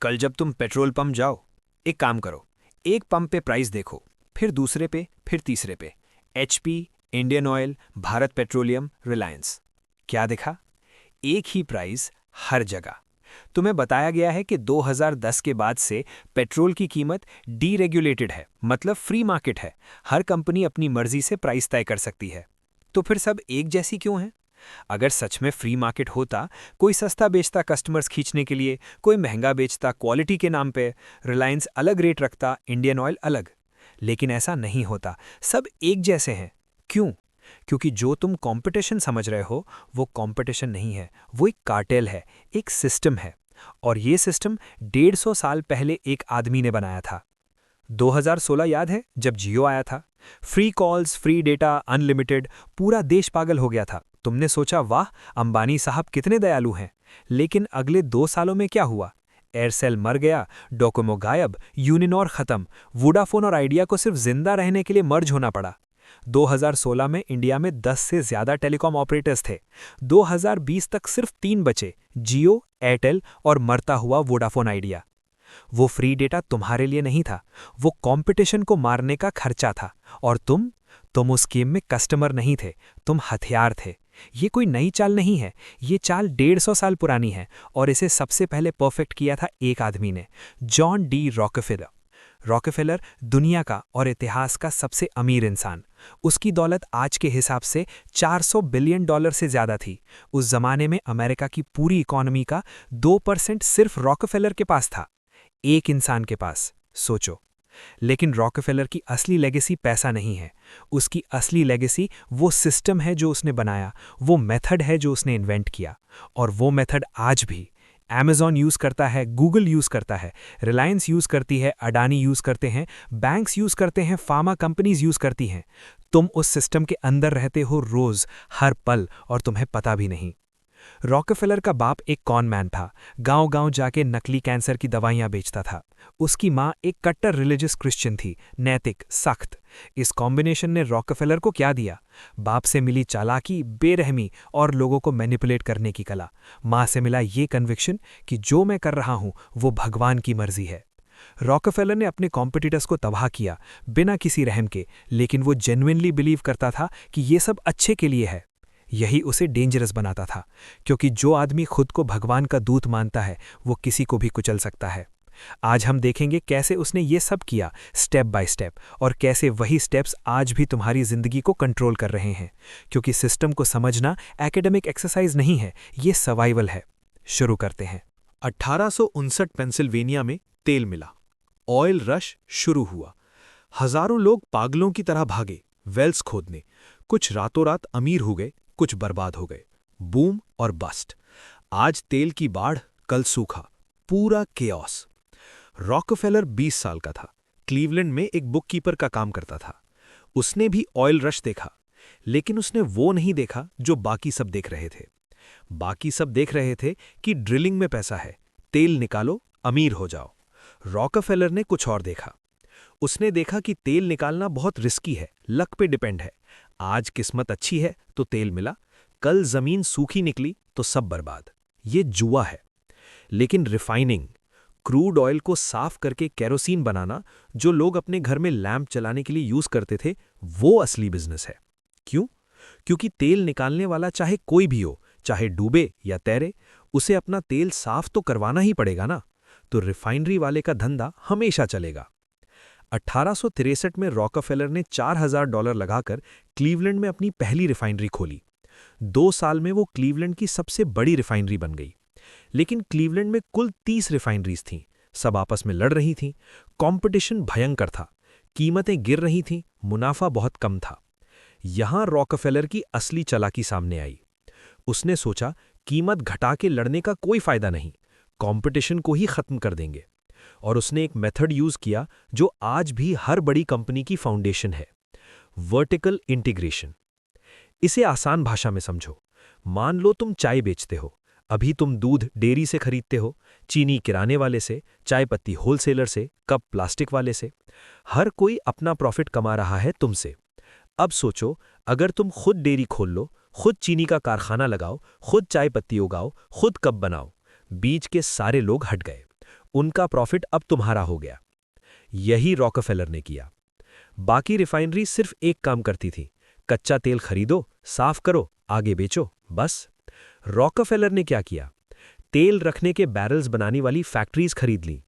कल जब तुम पेट्रोल पंप जाओ, एक काम करो, एक पंप पे प्राइस देखो, फिर दूसरे पे, फिर तीसरे पे। HP, Indian oil, Bharat petroleum, Reliance. क्या देखा? एक ही प्राइस हर जगह। तुम्हें बताया गया है कि 2010 के बाद से पेट्रोल की कीमत डीरेगुलेटेड है, मतलब फ्री मार्केट है। हर कंपनी अपनी मर्जी से प्राइस तय कर सकती है। तो फिर सब एक जैसी क्यों है? अगर सच में फ्री मार्केट होता, कोई सस्ता बेचता कस्टमर्स खींचने के लिए, कोई महंगा बेचता क्वालिटी के नाम पे, रिलायंस अलग रेट रखता, इंडियन ऑयल अलग। लेकिन ऐसा नहीं होता, सब एक जैसे हैं। क्यों? क्योंकि जो तुम कंपटीशन समझ रहे हो, वो कंपटीशन नहीं है, वो एक कार्टेल है, एक सिस्टम है। और ये सिस्टम 150 साल पहले एक आदमी ने बनाया था। 2016 याद है जब जियो आया था? Free calls, free data, unlimited, पूरा देश पागल हो गया था। तुमने सोचा वाह, अंबानी साहब कितने दयालु हैं। लेकिन अगले 2 सालों में क्या हुआ? एयरसेल मर गया, डोकोमो गायब, यूनिनॉर खत्म, वोडाफोन और आइडिया को सिर्फ जिंदा रहने के लिए मर्ज होना पड़ा। 2016 में इंडिया में 10 से ज्यादा टेलीकॉम ऑपरेटर्स थे। 2020 तक सिर्फ 3 बचे, जियो, एयरटेल और मरता हुआ वोडाफोन आइडिया। वो फ्री डेटा तुम्हारे लिए नहीं था, वो कंपटीशन को मारने का खर्चा था। और तुम उस गेम में कस्टमर नहीं थे, तुम हथियार थे। ये कोई नई चाल नहीं है, ये चाल 150 साल पुरानी है। और इसे सबसे पहले परफेक्ट किया था एक आदमी ने, जॉन डी रॉकफेलर। रॉकफेलर दुनिया का और इतिहास का सबसे अमीर इंसान। उसकी दौलत आज के हिसाब से $400 बिलियन से ज्यादा थी। उस जमाने में अमेरिका की पूरी इकोनॉमी का 2% सिर्फ रॉकफेलर के पास था। एक इंसान के पास, सोचो। लेकिन रॉकफेलर की असली लेगेसी पैसा नहीं है। उसकी असली लेगेसी वो सिस्टम है जो उसने बनाया, वो मेथड है जो उसने इन्वेंट किया। और वो मेथड आज भी Amazon यूज़ करता है, गूगल यूज़ करता है, रिलायंस यूज़ करती है, अडानी यूज़ करते हैं, बैंक्स यूज़ करते हैं, फार्मा कंपनीज यूज़ करती हैं। तुम उस सिस्टम के अंदर रहते हो रोज़, हर पल, और तुम्हें पता भी नहीं। रॉकफेलर का बाप एक कॉन मैन था, गांव-गांव जाके नकली कैंसर की दवाइयां बेचता था। उसकी मां एक कट्टर रिलीजियस क्रिश्चियन थी, नैतिक, सख्त। इस कॉम्बिनेशन ने रॉकफेलर को क्या दिया? बाप से मिली चालाकी, बेरहमी और लोगों को मैनिपुलेट करने की कला। मां से मिला ये कन्विक्शन कि जो मैं कर रहा हूं वो भगवान की मर्जी है। रॉकफेलर ने अपने कॉम्पिटिटर्स को तबाह किया, बिना किसी रहम के, लेकिन वो जेन्युइनली बिलीव करता था कि ये सब अच्छे के लिए है। यही उसे डेंजरस बनाता था, क्योंकि जो आदमी खुद को भगवान का दूत मानता है, वो किसी को भी कुचल सकता है। आज हम देखेंगे कैसे उसने ये सब किया, स्टेप बाय स्टेप, और कैसे वही स्टेप्स आज भी तुम्हारी जिंदगी को कंट्रोल कर रहे हैं। क्योंकि सिस्टम को समझना एकेडमिक एक्सरसाइज नहीं है, ये सर्वाइवल है। शुरू करते हैं। 1859 पेंसिल्वेनिया में तेल मिला। ऑयल रश शुरू हुआ। हजारों लोग पागलों की तरह भागे वेल्स खोदने। कुछ रातों रात अमीर हो गए, कुछ बर्बाद हो गए। बूम और बस्ट। आज तेल की बाढ़, कल सूखा, पूरा केओस। रॉकफेलर 20 साल का था, क्लीवलैंड में एक बुककीपर का काम करता था। उसने भी ऑयल रश देखा, लेकिन उसने वो नहीं देखा जो बाकी सब देख रहे थे। बाकी सब देख रहे थे कि ड्रिलिंग में पैसा है, तेल निकालो, अमीर हो जाओ। रॉकफेलर ने कुछ और देखा। उसने देखा कि तेल निकालना बहुत रिस्की है, लक पे डिपेंड है। आज किस्मत अच्छी है तो तेल मिला, कल जमीन सूखी निकली तो सब बर्बाद। ये जुआ है। लेकिन रिफाइनिंग, क्रूड ऑयल को साफ करके केरोसिन बनाना, जो लोग अपने घर में लैंप चलाने के लिए यूज करते थे, वो असली बिजनेस है। क्यों? क्योंकि तेल निकालने वाला चाहे कोई भी हो, चाहे डूबे या तैरे, उसे अपना तेल साफ तो करवाना ही पड़ेगा ना। तो रिफाइनरी वाले का धंधा हमेशा चलेगा। 1863 में रॉकफेलर ने $4000 लगाकर क्लीवलैंड में अपनी पहली रिफाइनरी खोली। 2 साल में वो क्लीवलैंड की सबसे बड़ी रिफाइनरी बन गई। लेकिन क्लीवलैंड में कुल 30 रिफाइनरीज थीं, सब आपस में लड़ रही थीं। कंपटीशन भयंकर था, कीमतें गिर रही थीं, मुनाफा बहुत कम था। यहां रॉकफेलर की असली चालाकी सामने आई। उसने सोचा, कीमत घटा के लड़ने का कोई फायदा नहीं, कंपटीशन को ही खत्म कर देंगे। और उसने एक मेथड यूज किया जो आज भी हर बड़ी कंपनी की फाउंडेशन है, वर्टिकल इंटीग्रेशन। इसे आसान भाषा में समझो। मान लो तुम चाय बेचते हो। अभी तुम दूध डेयरी से खरीदते हो, चीनी किराने वाले से, चाय पत्ती होलसेलर से, कप प्लास्टिक वाले से। हर कोई अपना प्रॉफिट कमा रहा है तुमसे। अब सोचो, अगर तुम खुद डेयरी खोल लो, खुद चीनी का कारखाना लगाओ, खुद चाय पत्ती उगाओ, खुद कप बनाओ। बीच के सारे लोग हट गए। उनका प्रॉफिट अब तुम्हारा हो गया। यही रॉकफेलर ने किया। बाकी रिफाइनरी सिर्फ एक काम करती थी, कच्चा तेल खरीदो, साफ करो, आगे बेचो, बस। रॉकफेलर ने क्या किया? तेल रखने के बैरल्स बनाने वाली फैक्ट्रीज खरीद लीं।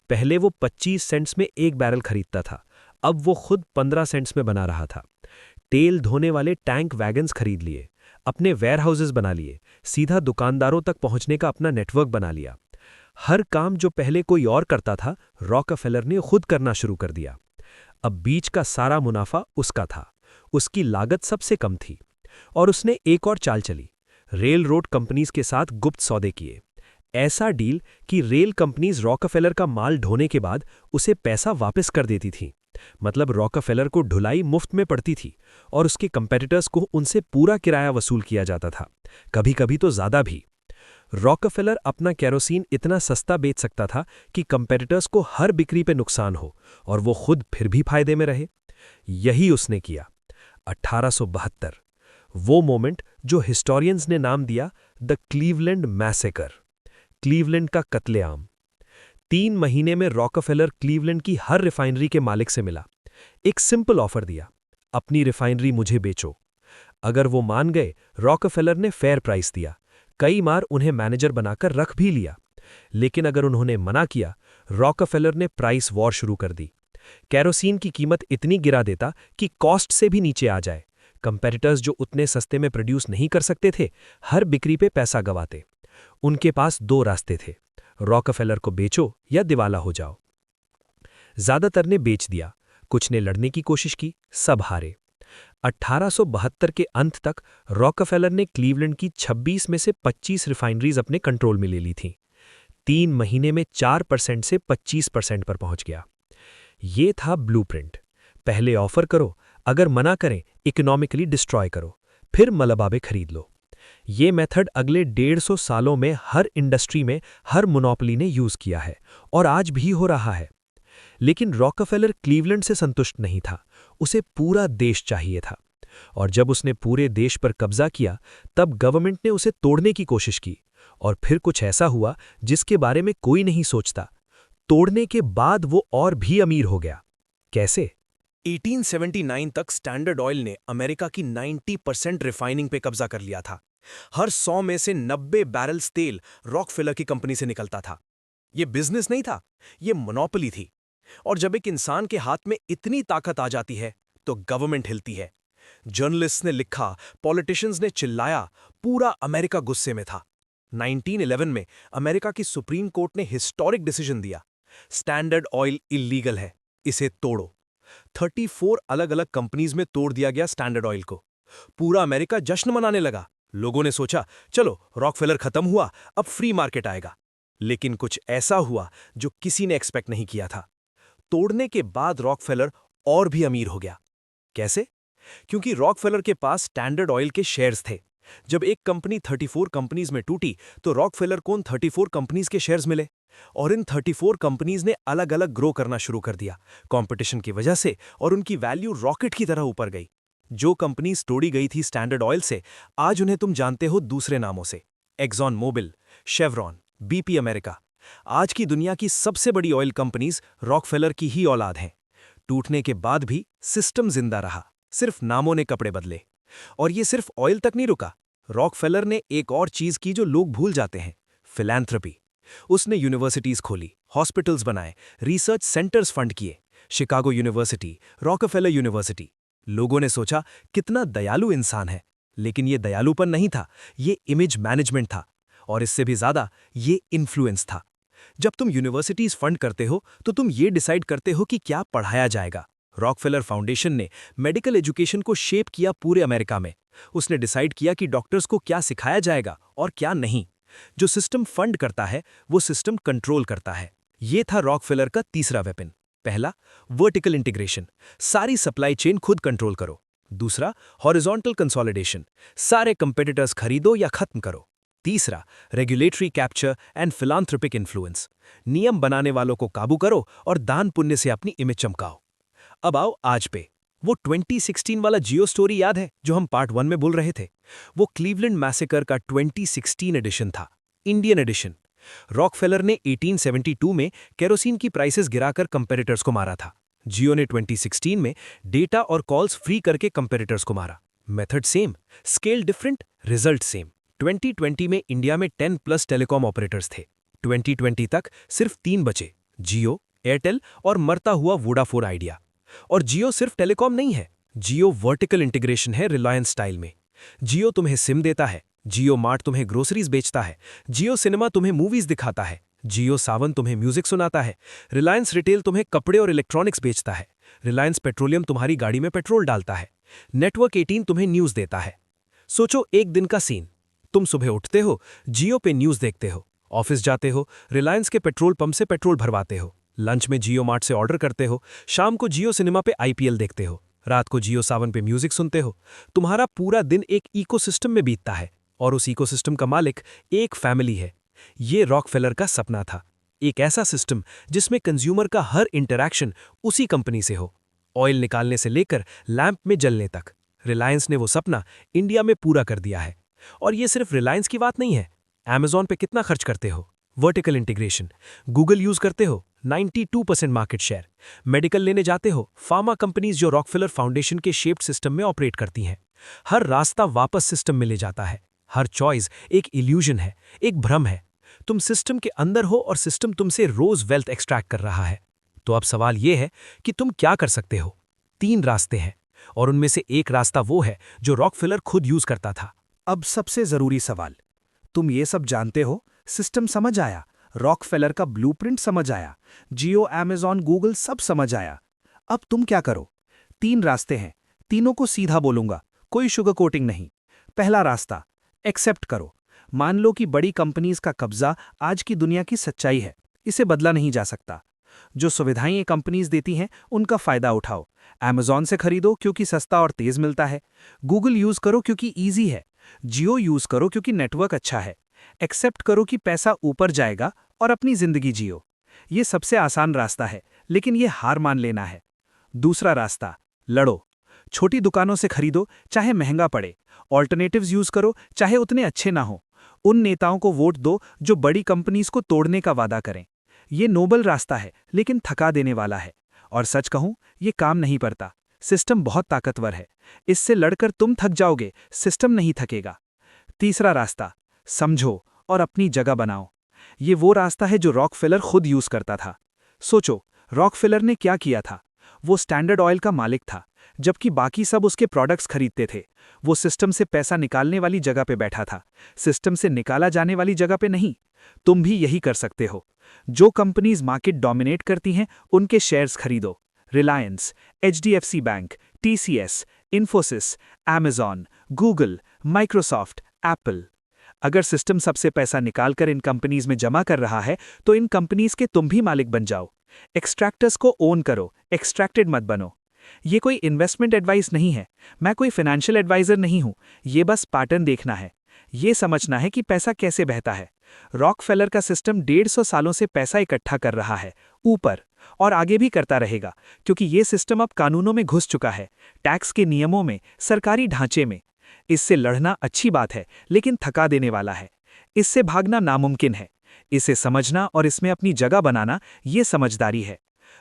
पहले वो 25 सेंट्स में एक बैरल खरीदता था, अब वो खुद 15 सेंट्स में बना रहा था। तेल धोने वाले टैंक वैगन्स खरीद लिए, अपने वेयरहाउसेस बना लिए, सीधा दुकानदारों तक पहुंचने का अपना नेटवर्क बना लिया। हर काम जो पहले कोई और करता था, रॉकफेलर ने खुद करना शुरू कर दिया। अब बीच का सारा मुनाफा उसका था, उसकी लागत सबसे कम थी। और उसने एक और चाल चली, रेल रोड कंपनीज के साथ गुप्त सौदे किए। ऐसा डील कि रेल कंपनीज रॉकफेलर का माल ढोने के बाद उसे पैसा वापस कर देती थीं। मतलब रॉकफेलर को ढुलाई मुफ्त में पड़ती थी और उसके कंपेटिटर्स को उनसे पूरा किराया वसूल किया जाता था, कभी कभी तो ज्यादा भी। रॉकफेलर अपना केरोसिन इतना सस्ता बेच सकता था कि कंपेटिटर्स को हर बिक्री पे नुकसान हो और वो खुद फिर भी फायदे में रहे। यही उसने किया। 1872, वो मोमेंट जो हिस्टोरियंस ने नाम दिया द क्लीवलैंड मैसेकर, क्लीवलैंड का कत्लेआम। 3 महीने में रॉकफेलर क्लीवलैंड की हर रिफाइनरी के मालिक से मिला। एक सिंपल ऑफर दिया, अपनी रिफाइनरी मुझे बेचो। अगर वो मान गए, रॉकफेलर ने फेयर प्राइस दिया, कई बार उन्हें मैनेजर बनाकर रख भी लिया। लेकिन अगर उन्होंने मना किया, रॉकफेलर ने प्राइस वॉर शुरू कर दी। केरोसिन की कीमत इतनी गिरा देता कि कॉस्ट से भी नीचे आ जाए। कंपेटिटर्स जो उतने सस्ते में प्रोड्यूस नहीं कर सकते थे, हर बिक्री पे पैसा गवाते। उनके पास 2 रास्ते थे, रॉकफेलर को बेचो या दिवाला हो जाओ। ज्यादातर ने बेच दिया, कुछ ने लड़ने की कोशिश की, सब हारे। 1872 के अंत तक रॉकफेलर ने क्लीवलैंड की 26 में से 25 रिफाइनरीज अपने कंट्रोल में ले ली थीं। 3 महीने में 4% से 25% पर पहुंच गया। ये था ब्लूप्रिंट। पहले ऑफर करो, अगर मना करें इकोनॉमिकली डिस्ट्रॉय करो, फिर मलबाबे खरीद लो। ये मेथड अगले 150 सालों में हर इंडस्ट्री में हर मोनोपोली ने यूज किया है और आज भी हो रहा है। लेकिन रॉकफेलर क्लीवलैंड से संतुष्ट नहीं था, उसे पूरा देश चाहिए था। और जब उसने पूरे देश पर कब्जा किया, तब गवर्नमेंट ने उसे तोड़ने की कोशिश की। और फिर कुछ ऐसा हुआ जिसके बारे में कोई नहीं सोचता। तोड़ने के बाद वो और भी अमीर हो गया। कैसे? 1879 तक स्टैंडर्ड ऑयल ने अमेरिका की 90% रिफाइनिंग पे कब्जा कर लिया था। हर 100 में से 90 बैरल्स तेल रॉकफेलर की कंपनी से निकलता था। ये बिजनेस नहीं था, ये मोनोपोली थी। और जब एक इंसान के हाथ में इतनी ताकत आ जाती है, तो गवर्नमेंट हिलती है। जर्नलिस्ट्स ने लिखा, पॉलिटिशियंस ने चिल्लाया, पूरा अमेरिका गुस्से में था। 1911 में अमेरिका की सुप्रीम कोर्ट ने हिस्टोरिक डिसीजन दिया, स्टैंडर्ड ऑयल इल्लीगल है, इसे तोड़ो। 34 अलग अलग कंपनीज में तोड़ दिया गया स्टैंडर्ड ऑयल को। पूरा अमेरिका जश्न मनाने लगा। लोगों ने सोचा, चलो रॉकफेलर खत्म हुआ, अब फ्री मार्केट आएगा। लेकिन कुछ ऐसा हुआ जो किसी ने एक्सपेक्ट नहीं किया था। तोड़ने के बाद रॉकफेलर और भी अमीर हो गया। कैसे? क्योंकि रॉकफेलर के पास स्टैंडर्ड ऑयल के शेयर्स थे। जब एक कंपनी 34 कंपनीज में टूटी, तो रॉकफेलर को उन 34 कंपनीज के शेयर्स मिले और इन 34 कंपनीज ने अलग अलग ग्रो करना शुरू कर दिया कंपटीशन की वजह से, और उनकी वैल्यू रॉकेट की तरह ऊपर गई। जो कंपनीज तोड़ी गई थी स्टैंडर्ड ऑयल से, आज उन्हें तुम जानते हो दूसरे नामों से, Exxon Mobil, Chevron, BP America. आज की दुनिया की सबसे बड़ी ऑयल कंपनीज रॉकफेलर की ही औलाद हैं। टूटने के बाद भी सिस्टम जिंदा रहा, सिर्फ नामों ने कपड़े बदले। और ये सिर्फ ऑयल तक नहीं रुका। रॉकफेलर ने एक और चीज की जो लोग भूल जाते हैं, फिलैंथ्रोपी। उसने यूनिवर्सिटीज खोली, हॉस्पिटल्स बनाए, रिसर्च सेंटर्स फंड किए। Chicago university, Rockefeller university. लोगों ने सोचा कितना दयालु इंसान है, लेकिन ये दयालुपन नहीं था, ये इमेज मैनेजमेंट था। और इससे भी ज्यादा ये इन्फ्लुएंस था। जब तुम यूनिवर्सिटीज फंड करते हो, तो तुम ये डिसाइड करते हो कि क्या पढ़ाया जाएगा। रॉकफेलर फाउंडेशन ने मेडिकल एजुकेशन को शेप किया पूरे अमेरिका में। उसने डिसाइड किया कि डॉक्टर्स को क्या सिखाया जाएगा और क्या नहीं। जो सिस्टम फंड करता है, वो सिस्टम कंट्रोल करता है। ये था रॉकफेलर का तीसरा वेपन। पहला, वर्टिकल इंटीग्रेशन, सारी सप्लाई चेन खुद कंट्रोल करो। दूसरा, हॉरिजॉन्टल कंसोलिडेशन, सारे कंपेटिटर्स खरीदो या खत्म करो। तीसरा, रेगुलेटरी कैप्चर एंड फिलांथ्रोपिक इन्फ्लुएंस, नियम बनाने वालों को काबू करो और दान पुण्य से अपनी इमेज चमकाओ। अब आओ आज पे। वो 2016 वाला जियो स्टोरी याद है जो हम पार्ट 1 में बोल रहे थे? वो क्लीवलैंड मैसेकर का 2016 एडिशन था, इंडियन एडिशन। रॉकफेलर ने 1872 में केरोसिन की प्राइसेस गिराकर कंपेटिटर्स को मारा था। जियो ने 2016 में डेटा और कॉल्स फ्री करके कंपेटिटर्स को मारा। Method same, scale different, result same. 2020 में इंडिया में 10+ टेलीकॉम ऑपरेटर्स थे। 2020 तक सिर्फ 3 बचे, जियो, एयरटेल और मरता हुआ वोडाफोन आइडिया। और जियो सिर्फ टेलीकॉम नहीं है, जियो वर्टिकल इंटीग्रेशन है रिलायंस स्टाइल में। जियो तुम्हें सिम देता है, जियो मार्ट तुम्हें ग्रोसरीज बेचता है, जियो सिनेमा तुम्हें मूवीज दिखाता है, जियो सावन तुम्हें म्यूजिक सुनाता है, रिलायंस रिटेल तुम्हें कपड़े और इलेक्ट्रॉनिक्स बेचता है, रिलायंस पेट्रोलियम तुम्हारी गाड़ी में पेट्रोल डालता है, नेटवर्क 18 तुम्हें न्यूज देता है। सोचो एक दिन का सीन, तुम सुबह उठते हो, जियो पे न्यूज देखते हो, ऑफिस जाते हो, रिलायंस के पेट्रोल पंप से पेट्रोल भरवाते हो, लंच में जियो मार्ट से ऑर्डर करते हो, शाम को जियो सिनेमा पे IPL देखते हो, रात को जियो सावन पे म्यूजिक सुनते हो। तुम्हारा पूरा दिन एक इकोसिस्टम में बीतता है और उस इकोसिस्टम का मालिक एक फैमिली है। ये रॉकफेलर का सपना था, एक ऐसा सिस्टम जिसमें कंज्यूमर का हर इंटरैक्शन उसी कंपनी से हो, ऑयल निकालने से लेकर लैंप में जलने तक। रिलायंस ने वो सपना इंडिया में पूरा कर दिया है। और ये सिर्फ रिलायंस की बात नहीं है। Amazon पे कितना खर्च करते हो? Vertical integration. गूगल यूज करते हो? 92% मार्केट शेयर। मेडिकल लेने जाते हो? फार्मा कंपनीज जो रॉकफेलर फाउंडेशन के शेप्ड सिस्टम में ऑपरेट करती हैं। हर रास्ता वापस सिस्टम में ले जाता है। हर चॉइस एक इल्यूजन है, एक भ्रम है। तुम सिस्टम के अंदर हो और सिस्टम तुमसे रोज वेल्थ एक्सट्रैक्ट कर रहा है। तो अब सवाल यह है कि तुम क्या कर सकते हो? 3 रास्ते हैं और उनमें से एक रास्ता वो है जो रॉकफेलर खुद यूज करता था। अब सबसे जरूरी सवाल, तुम ये सब जानते हो, सिस्टम समझ आया, रॉकफेलर का ब्लूप्रिंट समझ आया, जियो, अमेज़न, गूगल सब समझ आया। अब तुम क्या करो? 3 रास्ते हैं, तीनों को सीधा बोलूंगा, कोई शुगर कोटिंग नहीं। पहला रास्ता, एक्सेप्ट करो। मान लो कि बड़ी कंपनीज का कब्जा आज की दुनिया की सच्चाई है, इसे बदला नहीं जा सकता। जो सुविधाएं ये कंपनीज देती हैं उनका फायदा उठाओ। अमेज़न से खरीदो क्योंकि सस्ता और तेज मिलता है, गूगल यूज करो क्योंकि ईजी है, जियो यूज करो क्योंकि नेटवर्क अच्छा है। एक्सेप्ट करो कि पैसा ऊपर जाएगा और अपनी जिंदगी जियो। ये सबसे आसान रास्ता है, लेकिन ये हार मान लेना है। दूसरा रास्ता, लड़ो। छोटी दुकानों से खरीदो, चाहे महंगा पड़े। ऑल्टरनेटिव्स यूज करो, चाहे उतने अच्छे ना हो। उन नेताओं को वोट दो जो बड़ी कंपनीज को तोड़ने का वादा करें। ये नोबल रास्ता है, लेकिन थका देने वाला है। और सच कहूं, ये काम नहीं पड़ता। सिस्टम बहुत ताकतवर है, इससे लड़कर तुम थक जाओगे, सिस्टम नहीं थकेगा। तीसरा रास्ता, समझो और अपनी जगह बनाओ। ये वो रास्ता है जो रॉकफेलर खुद यूज करता था। सोचो, रॉकफेलर ने क्या किया था? वो स्टैंडर्ड ऑयल का मालिक था, जबकि बाकी सब उसके प्रोडक्ट्स खरीदते थे। वो सिस्टम से पैसा निकालने वाली जगह पे बैठा था, सिस्टम से निकाला जाने वाली जगह पे नहीं। तुम भी यही कर सकते हो। जो कंपनीज मार्केट डोमिनेट करती हैं, उनके शेयर्स खरीदो। Reliance, HDFC bank, TCS, Infosys, Amazon, Google, Microsoft, Apple. अगर सिस्टम सबसे पैसा निकालकर इन कंपनीज में जमा कर रहा है, तो इन कंपनीज के तुम भी मालिक बन जाओ। एक्सट्रैक्टर्स को ओन करो, एक्सट्रैक्टेड मत बनो। ये कोई इन्वेस्टमेंट एडवाइस नहीं है, मैं कोई फाइनेंशियल एडवाइजर नहीं हूं। ये बस पैटर्न देखना है, ये समझना है कि पैसा कैसे बहता है। रॉकफेलर का सिस्टम 150 सालों से पैसा इकट्ठा कर रहा है, ऊपर, और आगे भी करता रहेगा, क्योंकि ये सिस्टम अब कानूनों में घुस चुका है, टैक्स के नियमों में, सरकारी ढांचे में। इससे लड़ना अच्छी बात है, लेकिन थका देने वाला है। इससे भागना नामुमकिन है। इसे समझना और इसमें अपनी जगह बनाना, ये समझदारी है।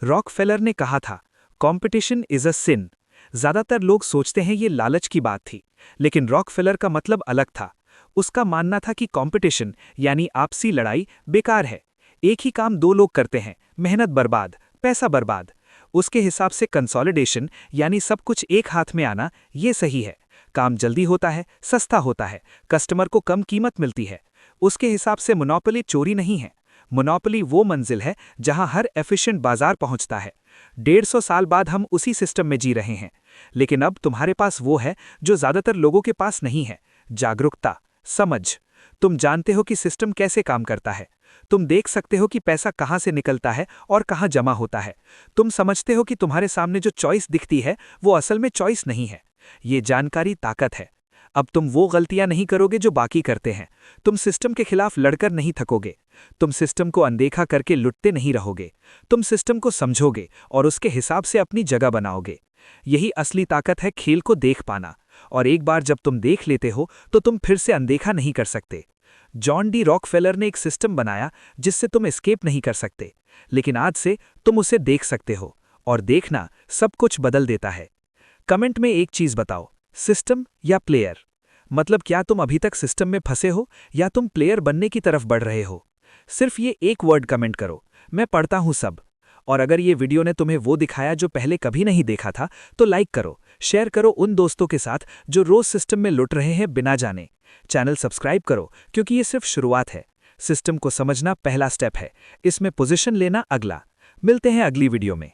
रॉकफेलर ने कहा था, कॉम्पिटिशन इज अ सिन। ज्यादातर लोग सोचते हैं ये लालच की बात थी, लेकिन रॉकफेलर का मतलब अलग था। उसका मानना था कि कंपटीशन यानी आपसी लड़ाई बेकार है। एक ही काम 2 लोग करते हैं, मेहनत बर्बाद, पैसा बर्बाद। उसके हिसाब से कंसोलिडेशन यानी सब कुछ एक हाथ में आना, ये सही है। काम जल्दी होता है, सस्ता होता है, कस्टमर को कम कीमत मिलती है। उसके हिसाब से मोनोपोली चोरी नहीं है। मोनोपोली वो मंजिल है जहां हर एफिशिएंट बाजार पहुंचता है। 150 साल बाद हम उसी सिस्टम में जी रहे हैं, लेकिन अब तुम्हारे पास वो है जो ज्यादातर लोगों के पास नहीं है, जागरूकता, समझ। तुम जानते हो कि सिस्टम कैसे काम करता है। तुम देख सकते हो कि पैसा कहां से निकलता है और कहां जमा होता है। तुम समझते हो कि तुम्हारे सामने जो चॉइस दिखती है वो असल में चॉइस नहीं है। ये जानकारी ताकत है। अब तुम वो गलतियां नहीं करोगे जो बाकी करते हैं। तुम सिस्टम के खिलाफ लड़कर नहीं थकोगे। तुम सिस्टम को अनदेखा करके लुटते नहीं रहोगे। तुम सिस्टम को समझोगे और उसके हिसाब से अपनी जगह बनाओगे। यही असली ताकत है, खेल को देख पाना। और एक बार जब तुम देख लेते हो तो तुम फिर से अनदेखा नहीं कर सकते। जॉन डी रॉकफेलर ने एक सिस्टम बनाया जिससे तुम एस्केप नहीं कर सकते, लेकिन आज से तुम उसे देख सकते हो, और देखना सब कुछ बदल देता है। कमेंट में एक चीज बताओ, सिस्टम या प्लेयर? मतलब क्या तुम अभी तक सिस्टम में फंसे हो या तुम प्लेयर बनने की तरफ बढ़ रहे हो? सिर्फ ये एक वर्ड कमेंट करो, मैं पढ़ता हूं सब। और अगर ये वीडियो ने तुम्हें वो दिखाया जो पहले कभी नहीं देखा था, तो लाइक करो, शेयर करो उन दोस्तों के साथ जो रोज सिस्टम में लुट रहे हैं बिना जाने। चैनल सब्सक्राइब करो, क्योंकि ये सिर्फ शुरुआत है। सिस्टम को समझना पहला स्टेप है, इसमें पोजीशन लेना अगला। मिलते हैं अगली वीडियो में।